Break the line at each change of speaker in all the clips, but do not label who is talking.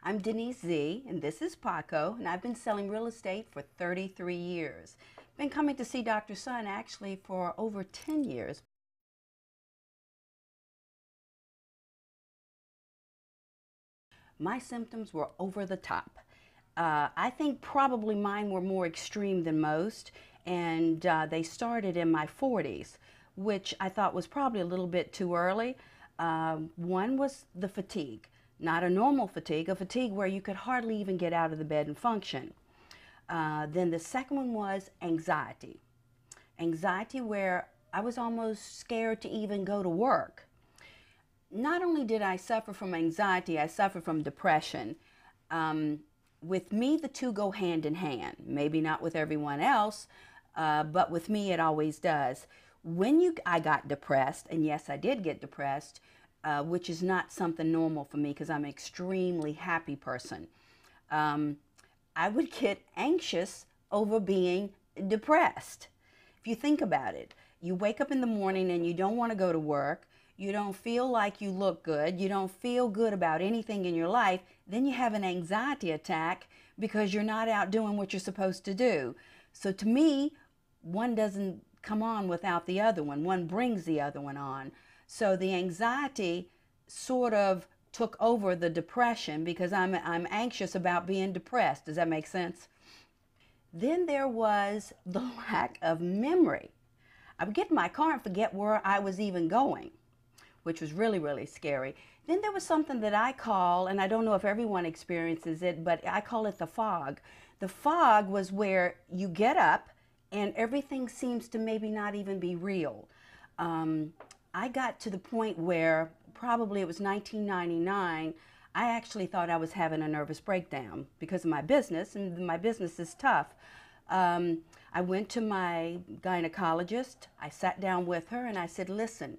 I'm Denise Z, and this is Paco, and I've been selling real estate for 33 years. Been coming to see Dr. Sun actually for over 10 years. My symptoms were over the top. I think probably mine were more extreme than most, and they started in my 40s, which I thought was probably a little bit too early. One was the fatigue, not a normal fatigue, a fatigue where you could hardly even get out of the bed and function. Then the second one was anxiety. Anxiety where I was almost scared to even go to work. Not only did I suffer from anxiety, I suffered from depression. With me, the two go hand in hand. Maybe not with everyone else, but with me, it always does. I got depressed, and yes, I did get depressed, which is not something normal for me because I'm an extremely happy person. I would get anxious over being depressed. If you think about it, you wake up in the morning and you don't want to go to work. You don't feel like you look good. You don't feel good about anything in your life. Then you have an anxiety attack because you're not out doing what you're supposed to do. So to me, one doesn't come on without the other one. One brings the other one on. So the anxiety sort of took over the depression because I'm anxious about being depressed. Does that make sense? Then there was the lack of memory. I would get in my car and forget where I was even going, which was really, really scary. Then there was something that I call, and I don't know if everyone experiences it, but I call it the fog. The fog was where you get up and everything seems to maybe not even be real. I got to the point where probably it was 1999, I actually thought I was having a nervous breakdown because of my business, and my business is tough. I went to my gynecologist, I sat down with her and I said, listen,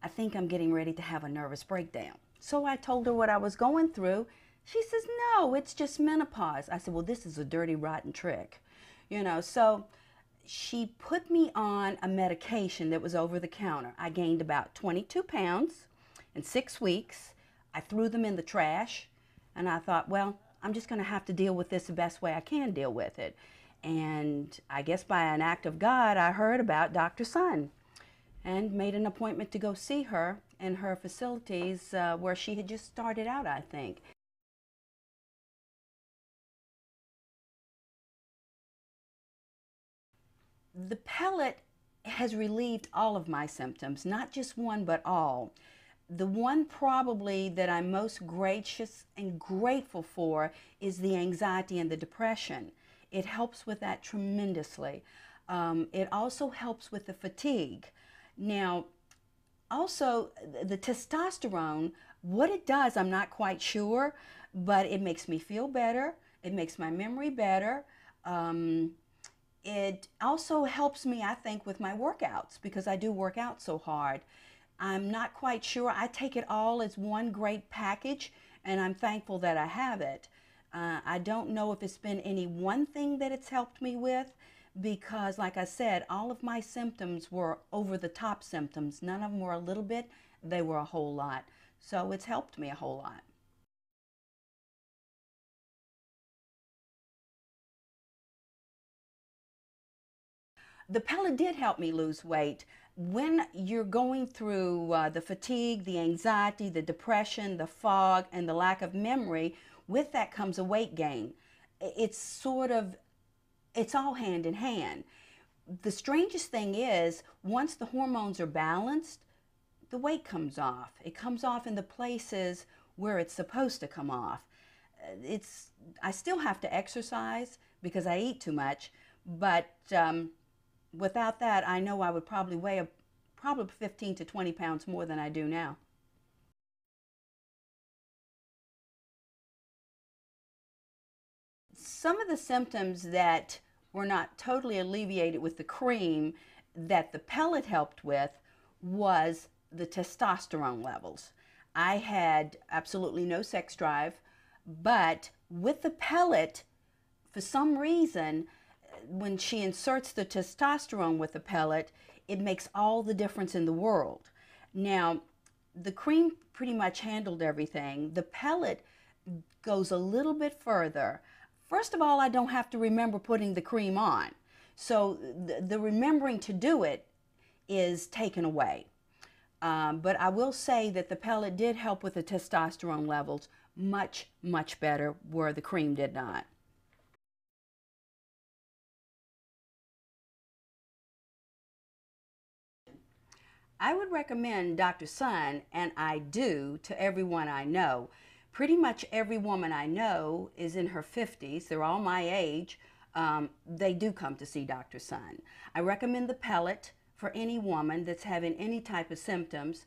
I think I'm getting ready to have a nervous breakdown. So I told her what I was going through. She says, no, it's just menopause. I said, well, this is a dirty, rotten trick. So she put me on a medication that was over the counter. I gained about 22 pounds in 6 weeks. I threw them in the trash, and I thought, well, I'm just going to have to deal with this the best way I can deal with it. And I guess by an act of God, I heard about Dr. Sun and made an appointment to go see her in her facilities where she had just started out, I think. The pellet has relieved all of my symptoms, not just one, but all. The one probably that I'm most gracious and grateful for is the anxiety and the depression. It helps with that tremendously. It also helps with the fatigue. Now, also the testosterone, what it does, I'm not quite sure, but it makes me feel better. It makes my memory better. It also helps me, I think, with my workouts because I do work out so hard. I'm not quite sure. I take it all as one great package, and I'm thankful that I have it. I don't know if it's been any one thing that it's helped me with because, like I said, all of my symptoms were over-the-top symptoms. None of them were a little bit. They were a whole lot. So it's helped me a whole lot. The pellet did help me lose weight. When you're going through the fatigue, the anxiety, the depression, the fog, and the lack of memory, with that comes a weight gain. It's all hand in hand. The strangest thing is, once the hormones are balanced, the weight comes off. It comes off in the places where it's supposed to come off. I still have to exercise because I eat too much, but without that, I know I would probably weigh probably 15 to 20 pounds more than I do now. Some of the symptoms that were not totally alleviated with the cream that the pellet helped with was the testosterone levels. I had absolutely no sex drive, but with the pellet, for some reason, when she inserts the testosterone with the pellet, it makes all the difference in the world. Now, the cream pretty much handled everything. The pellet goes a little bit further. First of all, I don't have to remember putting the cream on. So the remembering to do it is taken away. But I will say that the pellet did help with the testosterone levels much, much better where the cream did not. I would recommend Dr. Sun, and I do, to everyone I know. Pretty much every woman I know is in her 50s. They're all my age. They do come to see Dr. Sun. I recommend the pellet for any woman that's having any type of symptoms.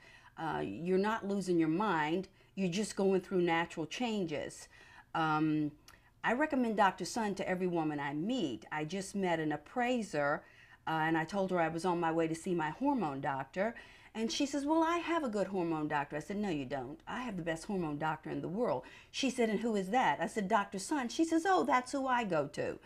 You're not losing your mind. You're just going through natural changes. I recommend Dr. Sun to every woman I meet. I just met an appraiser and I told her I was on my way to see my hormone doctor. And she says, well, I have a good hormone doctor. I said, no, you don't. I have the best hormone doctor in the world. She said, and who is that? I said, Dr. Sun. She says, oh, that's who I go to.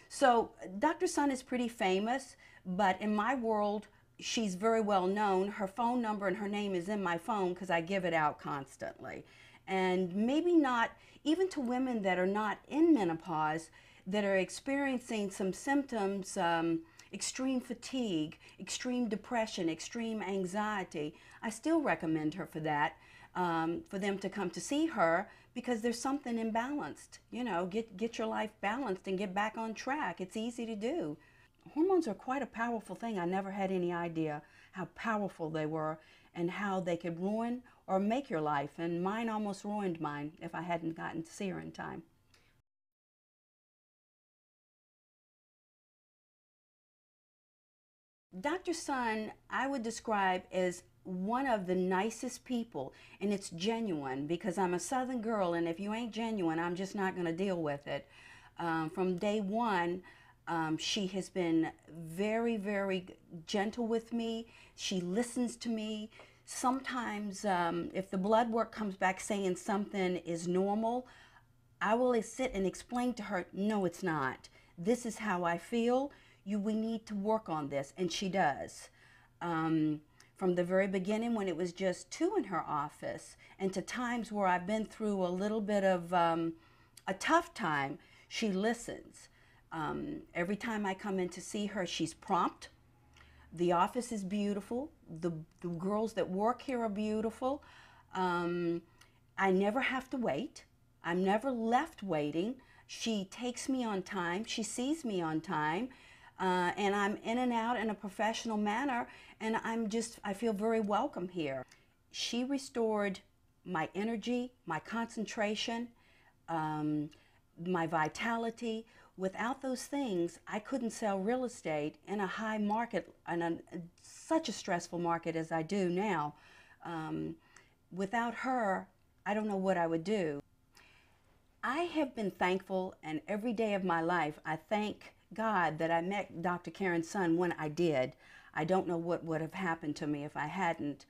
So Dr. Sun is pretty famous, but in my world, she's very well known. Her phone number and her name is in my phone because I give it out constantly. And maybe not, even to women that are not in menopause, that are experiencing some symptoms, extreme fatigue, extreme depression, extreme anxiety, I still recommend her for that, for them to come to see her because there's something imbalanced. You know, get your life balanced and get back on track. It's easy to do. Hormones are quite a powerful thing. I never had any idea how powerful they were and how they could ruin or make your life. And mine almost ruined mine if I hadn't gotten to see her in time. Dr. Sun, I would describe as one of the nicest people, and it's genuine because I'm a Southern girl, and if you ain't genuine, I'm just not going to deal with it. From day one, she has been very, very gentle with me. She listens to me. Sometimes, if the blood work comes back saying something is normal, I will sit and explain to her, no, it's not. This is how I feel. We need to work on this, and she does. From the very beginning when it was just two in her office, and to times where I've been through a little bit of a tough time, she listens. Every time I come in to see her, she's prompt. The office is beautiful. The girls that work here are beautiful. I never have to wait. I'm never left waiting. She takes me on time. She sees me on time. And I'm in and out in a professional manner, and I feel very welcome here. She restored my energy, my concentration, my vitality. Without those things, I couldn't sell real estate in a high market, in such a stressful market as I do now. Without her, I don't know what I would do. I have been thankful, and every day of my life, I thank God that I met Dr. Karen's son when I did. I don't know what would have happened to me if I hadn't.